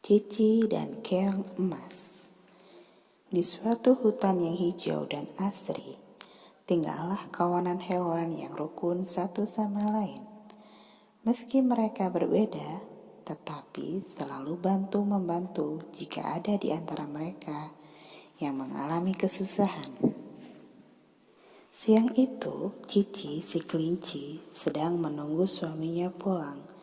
Cici dan Keong Emas. Di suatu hutan yang hijau dan asri, tinggallah kawanan hewan yang rukun satu sama lain. Meski mereka berbeda, tetapi selalu bantu-membantu jika ada di antara mereka yang mengalami kesusahan. Siang itu, Cici si kelinci sedang menunggu suaminya pulang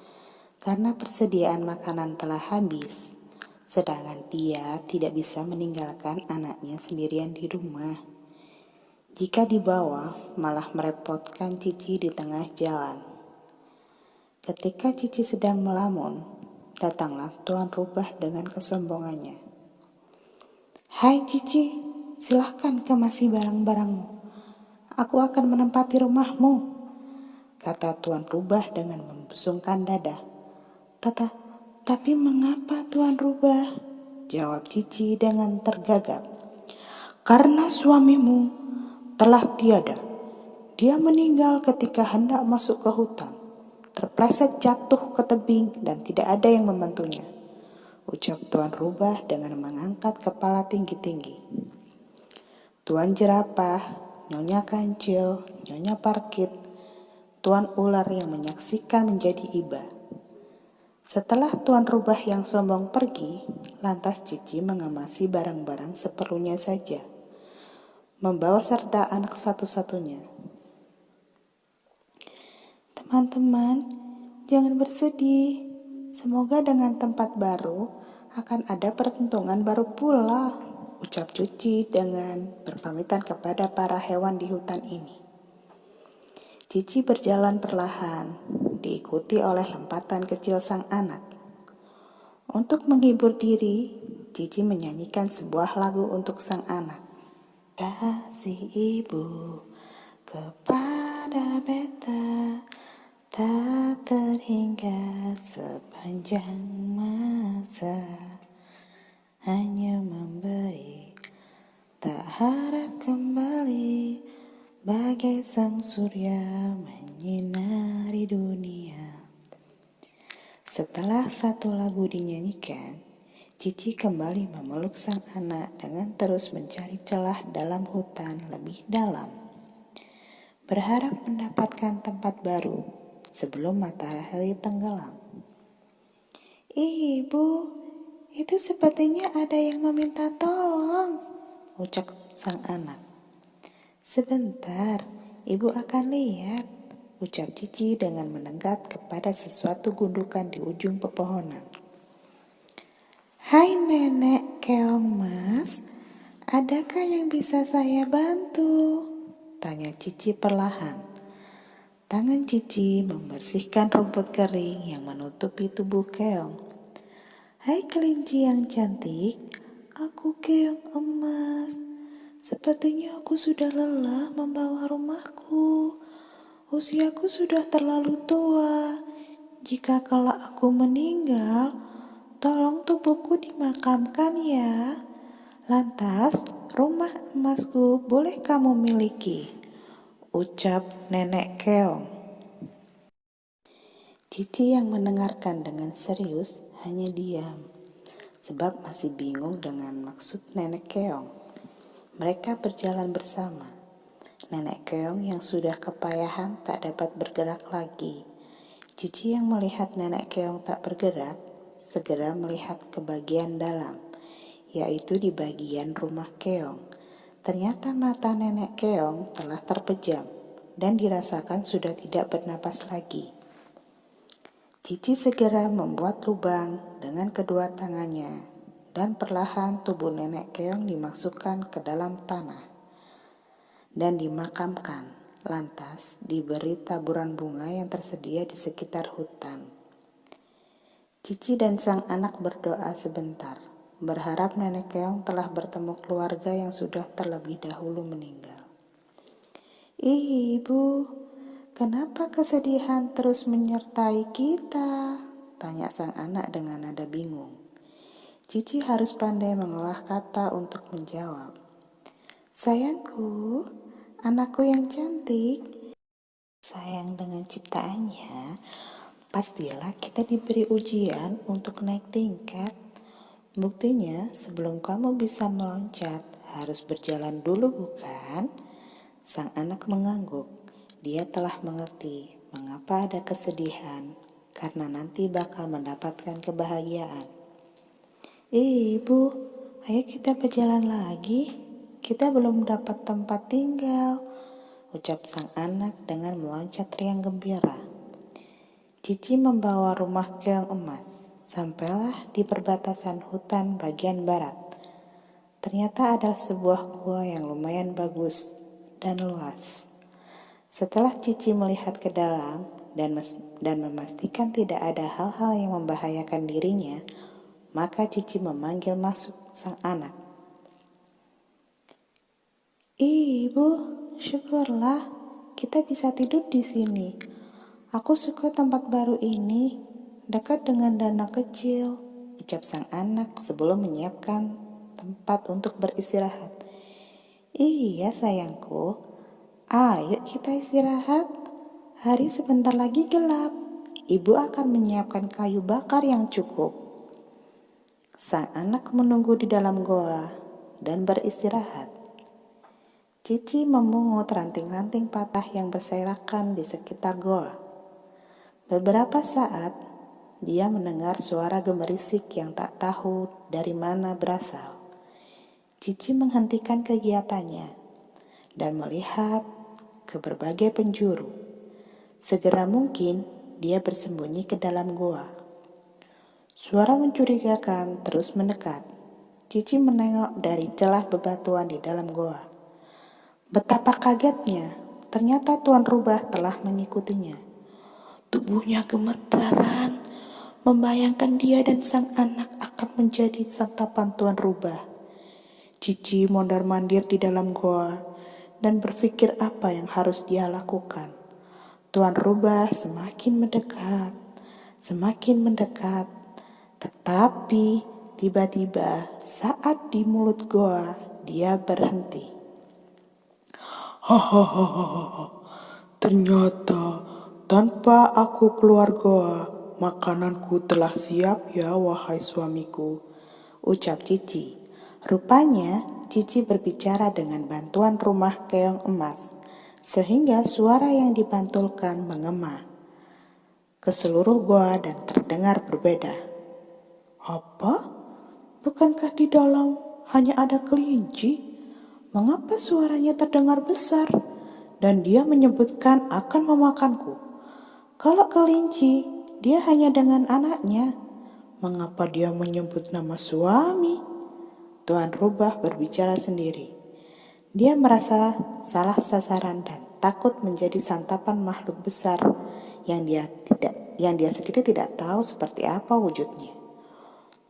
karena persediaan makanan telah habis, sedangkan dia tidak bisa meninggalkan anaknya sendirian di rumah. Jika dibawa, malah merepotkan Cici di tengah jalan. Ketika Cici sedang melamun, datanglah Tuan Rubah dengan kesombongannya. "Hai Cici, silahkan kemasi barang-barangmu. Aku akan menempati rumahmu," kata Tuan Rubah dengan membusungkan dada. Tapi mengapa Tuan Rubah?" jawab Cici dengan tergagap. "Karena suamimu telah tiada. Dia meninggal ketika hendak masuk ke hutan. Terpleset jatuh ke tebing dan tidak ada yang membantunya," ucap Tuan Rubah dengan mengangkat kepala tinggi-tinggi. Tuan Jerapah, Nyonya Kancil, Nyonya Parkit, Tuan Ular yang menyaksikan menjadi iba. Setelah Tuan Rubah yang sombong pergi, lantas Cici mengemasi barang-barang seperlunya saja, membawa serta anak satu-satunya. "Teman-teman, jangan bersedih. Semoga dengan tempat baru akan ada peruntungan baru pula," ucap Cici dengan berpamitan kepada para hewan di hutan ini. Cici berjalan perlahan, diikuti oleh lempatan kecil sang anak. Untuk menghibur diri, Cici menyanyikan sebuah lagu untuk sang anak. "Kasih ibu kepada beta tak terhingga sepanjang masa, hanya memberi, tak harap kembali, bagai sang surya menyinari dunia." Setelah satu lagu dinyanyikan, Cici kembali memeluk sang anak dengan terus mencari celah dalam hutan lebih dalam, berharap mendapatkan tempat baru sebelum matahari tenggelam. "Ibu, itu sepertinya ada yang meminta tolong," ucap sang anak. "Sebentar, ibu akan lihat," ucap Cici dengan mendekat kepada sesuatu gundukan di ujung pepohonan. "Hai Nenek Keong Mas, adakah yang bisa saya bantu?" tanya Cici perlahan. Tangan Cici membersihkan rumput kering yang menutupi tubuh Keong. "Hai kelinci yang cantik, aku Keong Emas. Sepertinya aku sudah lelah membawa rumahku. Usiaku sudah terlalu tua. Jika kelak aku meninggal, tolong tubuhku dimakamkan ya. Lantas, rumah emasku boleh kamu miliki," ucap Nenek Keong. Cici yang mendengarkan dengan serius hanya diam, sebab masih bingung dengan maksud Nenek Keong. Mereka berjalan bersama. Nenek Keong yang sudah kepayahan tak dapat bergerak lagi. Cici yang melihat Nenek Keong tak bergerak, segera melihat ke bagian dalam, yaitu di bagian rumah Keong. Ternyata mata Nenek Keong telah terpejam dan dirasakan sudah tidak bernapas lagi. Cici segera membuat lubang dengan kedua tangannya, dan perlahan tubuh Nenek Keong dimasukkan ke dalam tanah dan dimakamkan. Lantas diberi taburan bunga yang tersedia di sekitar hutan. Cici dan sang anak berdoa sebentar, berharap Nenek Keong telah bertemu keluarga yang sudah terlebih dahulu meninggal. "Ibu, kenapa kesedihan terus menyertai kita?" tanya sang anak dengan nada bingung. Cici harus pandai mengolah kata untuk menjawab. "Sayangku, anakku yang cantik, sayang dengan ciptaannya, pastilah kita diberi ujian untuk naik tingkat. Buktinya, sebelum kamu bisa meloncat, harus berjalan dulu bukan? Sang anak mengangguk. Dia telah mengerti mengapa ada kesedihan, karena nanti bakal mendapatkan kebahagiaan. Ibu, ayo kita berjalan lagi. Kita belum dapat tempat tinggal, ucap sang anak dengan meloncat riang gembira. Cici membawa rumah keong emas. Sampailah di perbatasan hutan bagian barat. Ternyata ada sebuah gua yang lumayan bagus dan luas. Setelah Cici melihat ke dalam dan memastikan tidak ada hal-hal yang membahayakan dirinya, maka Cici memanggil masuk sang anak. Ibu, syukurlah kita bisa tidur di sini. Aku suka tempat baru ini, dekat dengan danau kecil, ucap sang anak sebelum menyiapkan tempat untuk beristirahat. Iya sayangku, ayo kita istirahat. Hari sebentar lagi gelap. Ibu akan menyiapkan kayu bakar yang cukup. Sang anak menunggu di dalam goa dan beristirahat. Cici memungut ranting-ranting patah yang berserakan di sekitar goa. Beberapa saat, dia mendengar suara gemerisik yang tak tahu dari mana berasal. Cici menghentikan kegiatannya dan melihat ke berbagai penjuru. Segera mungkin dia bersembunyi ke dalam goa. Suara mencurigakan terus mendekat. Cici menengok dari celah bebatuan di dalam goa. Betapa kagetnya, ternyata Tuan Rubah telah mengikutinya. Tubuhnya gemetaran, membayangkan dia dan sang anak akan menjadi santapan Tuan Rubah. Cici mondar-mandir di dalam goa dan berpikir apa yang harus dia lakukan. Tuan Rubah semakin mendekat. Tetapi tiba-tiba saat di mulut goa dia berhenti. Hahaha, ternyata tanpa aku keluar goa, makananku telah siap ya wahai suamiku, ucap Cici. Rupanya Cici berbicara dengan bantuan rumah keong emas, sehingga suara yang dipantulkan mengema ke seluruh goa dan terdengar berbeda. Apa? Bukankah di dalam hanya ada kelinci? Mengapa suaranya terdengar besar? Dan dia menyebutkan akan memakanku. Kalau kelinci, dia hanya dengan anaknya. Mengapa dia menyebut nama suami? Tuan Rubah berbicara sendiri. Dia merasa salah sasaran dan takut menjadi santapan makhluk besar yang dia sendiri tidak tahu seperti apa wujudnya.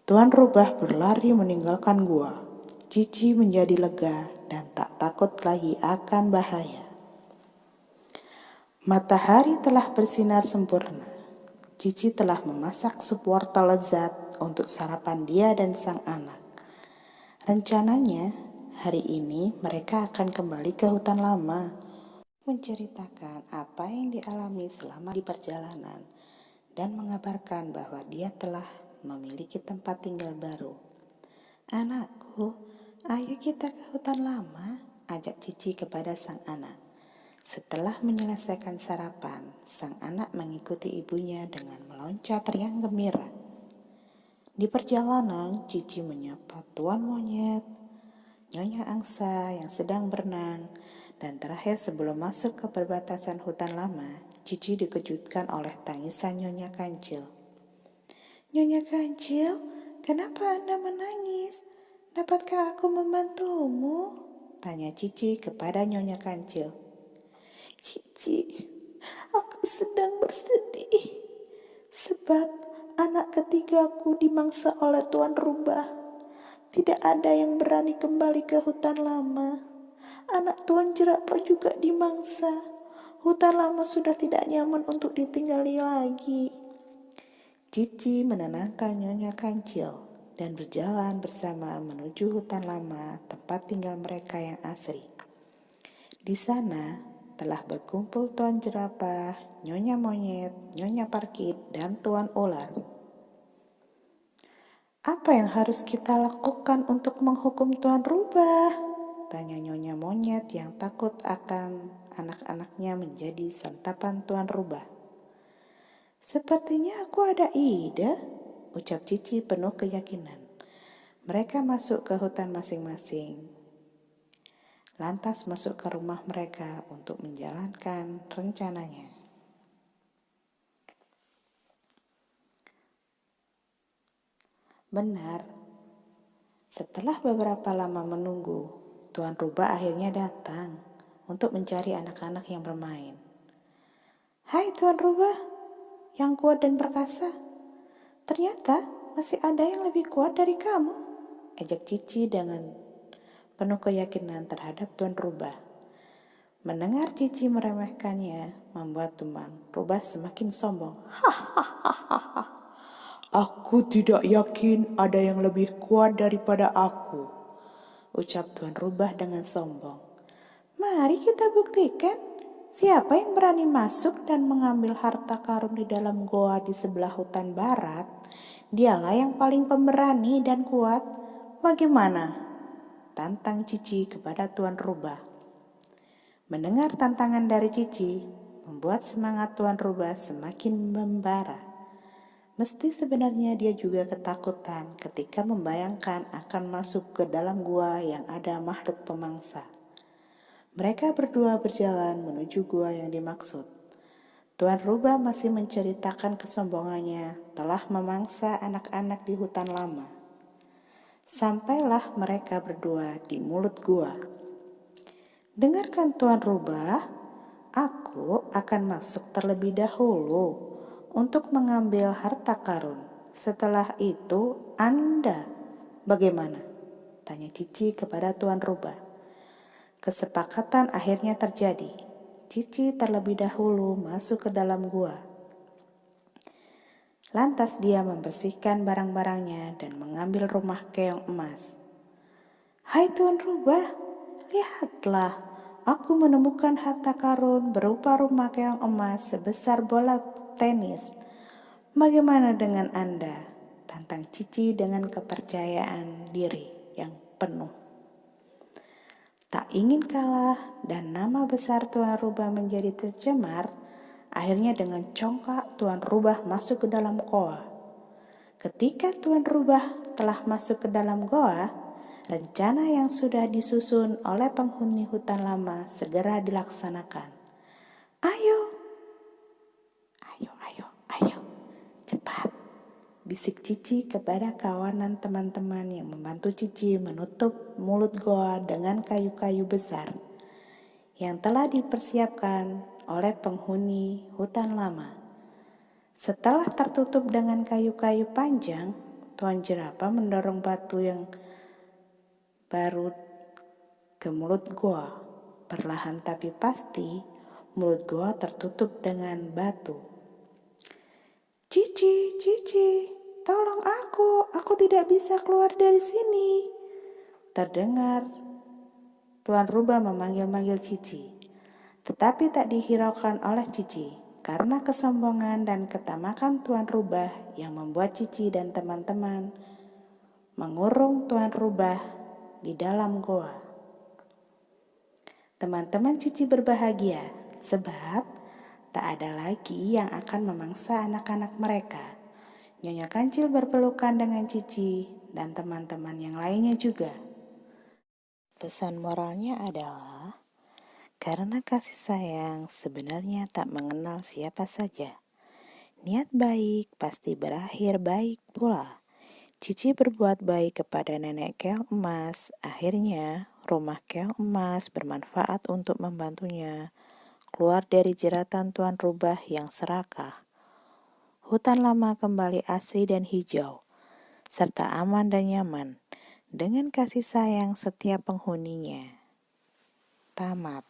Tuan Rubah berlari meninggalkan gua. Cici menjadi lega dan tak takut lagi akan bahaya. Matahari telah bersinar sempurna. Cici telah memasak sup wortel lezat untuk sarapan dia dan sang anak. Rencananya, hari ini mereka akan kembali ke hutan lama, menceritakan apa yang dialami selama di perjalanan, dan mengabarkan bahwa dia telah memiliki tempat tinggal baru. Anakku, ayo kita ke hutan lama, ajak Cici kepada sang anak. Setelah menyelesaikan sarapan, sang anak mengikuti ibunya dengan meloncat riang gembira. Di perjalanan, Cici menyapa Tuan Monyet, Nyonya Angsa yang sedang berenang, dan terakhir sebelum masuk ke perbatasan hutan lama, Cici dikejutkan oleh tangisan Nyonya Kancil. Nyonya Kancil, kenapa Anda menangis? Dapatkah aku membantumu? Tanya Cici kepada Nyonya Kancil. Cici, aku sedang bersedih. Sebab anak ketigaku dimangsa oleh Tuan Rubah. Tidak ada yang berani kembali ke hutan lama. Anak Tuan Jerapah juga dimangsa. Hutan lama sudah tidak nyaman untuk ditinggali lagi. Cici menenangkan Nyonya Kancil dan berjalan bersama menuju hutan lama tempat tinggal mereka yang asri. Di sana telah berkumpul Tuan Jerapah, Nyonya Monyet, Nyonya Parkit, dan Tuan Ular. Apa yang harus kita lakukan untuk menghukum Tuan Rubah? Tanya Nyonya Monyet yang takut akan anak-anaknya menjadi santapan Tuan Rubah. Sepertinya aku ada ide, ucap Cici penuh keyakinan. Mereka masuk ke hutan masing-masing, lantas masuk ke rumah mereka untuk menjalankan rencananya. Benar, setelah beberapa lama menunggu, Tuan Rubah akhirnya datang untuk mencari anak-anak yang bermain. Hai Tuan Rubah, yang kuat dan perkasa. Ternyata masih ada yang lebih kuat dari kamu, ejak Cici dengan penuh keyakinan terhadap Tuan Rubah. Mendengar Cici meremehkannya membuat Tuan Rubah semakin sombong. Aku tidak yakin ada yang lebih kuat daripada aku, ucap Tuan Rubah dengan sombong. Mari kita buktikan siapa yang berani masuk dan mengambil harta karun di dalam goa di sebelah hutan barat. Dialah yang paling pemberani dan kuat. Bagaimana? Tantang Cici kepada Tuan Rubah. Mendengar tantangan dari Cici, membuat semangat Tuan Rubah semakin membara. Mesti sebenarnya dia juga ketakutan ketika membayangkan akan masuk ke dalam gua yang ada makhluk pemangsa. Mereka berdua berjalan menuju gua yang dimaksud. Tuan Rubah masih menceritakan kesombongannya telah memangsa anak-anak di hutan lama. Sampailah mereka berdua di mulut gua. Dengarkan Tuan Rubah, aku akan masuk terlebih dahulu untuk mengambil harta karun. Setelah itu Anda bagaimana? Tanya Cici kepada Tuan Rubah. Kesepakatan akhirnya terjadi. Cici terlebih dahulu masuk ke dalam gua. Lantas dia membersihkan barang-barangnya dan mengambil rumah keong emas. Hai Tuan Rubah, lihatlah, aku menemukan harta karun berupa rumah keong emas sebesar bola tenis. Bagaimana dengan Anda? Tantang Cici dengan kepercayaan diri yang penuh. Tak ingin kalah dan nama besar Tuan Rubah menjadi tercemar, akhirnya dengan congkak Tuan Rubah masuk ke dalam goa. Ketika Tuan Rubah telah masuk ke dalam goa, rencana yang sudah disusun oleh penghuni hutan lama segera dilaksanakan. Ayo, cepat, bisik Cici kepada kawanan teman-teman yang membantu Cici menutup mulut goa dengan kayu-kayu besar yang telah dipersiapkan oleh penghuni hutan lama. Setelah tertutup dengan kayu-kayu panjang, Tuan Jerapah mendorong batu yang baru ke mulut goa. Perlahan tapi pasti, mulut goa tertutup dengan batu. Cici, tolong aku tidak bisa keluar dari sini. Terdengar Tuan Rubah memanggil-manggil Cici, tetapi tak dihiraukan oleh Cici karena kesombongan dan ketamakan Tuan Rubah yang membuat Cici dan teman-teman mengurung Tuan Rubah di dalam goa. Teman-teman Cici berbahagia sebab tak ada lagi yang akan memangsa anak-anak mereka. Nyonya Kancil berpelukan dengan Cici dan teman-teman yang lainnya juga. Pesan moralnya adalah, karena kasih sayang sebenarnya tak mengenal siapa saja. Niat baik pasti berakhir baik pula. Cici berbuat baik kepada nenek keong emas. Akhirnya, rumah keong emas bermanfaat untuk membantunya keluar dari jeratan Tuan Rubah yang serakah. Hutan lama kembali asri dan hijau, serta aman dan nyaman, dengan kasih sayang setiap penghuninya. Tamat.